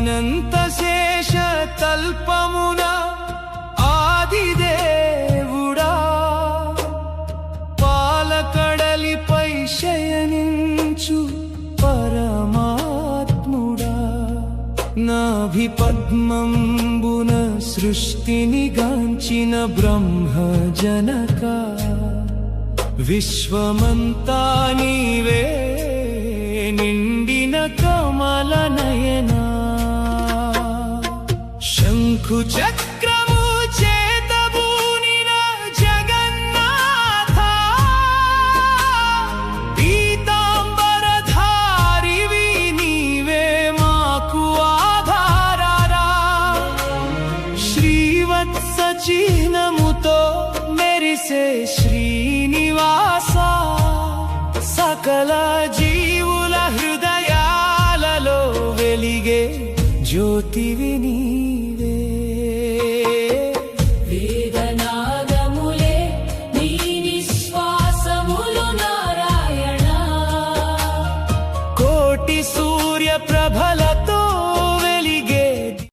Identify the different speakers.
Speaker 1: అనంత శేష తల్పమున ఆదిదేవుడా పాలకడలిపై శయనించు పరమాత్ముడా నాభి పద్మంబున సృష్టిని గాంచిన బ్రహ్మజనక విశ్వమంతా నీవే నిండిన కమల నయనా శంఖు చక్రము చేతబూనిన జగన్నాథ పీతాంబరధారివి నీవే మాకు ఆధారారా శ్రీవత్స చిహ్నముతో మెరిసే శ్రీనివాస సకల జీవుల హృదయాలలో వెలిగే జ్యోతివి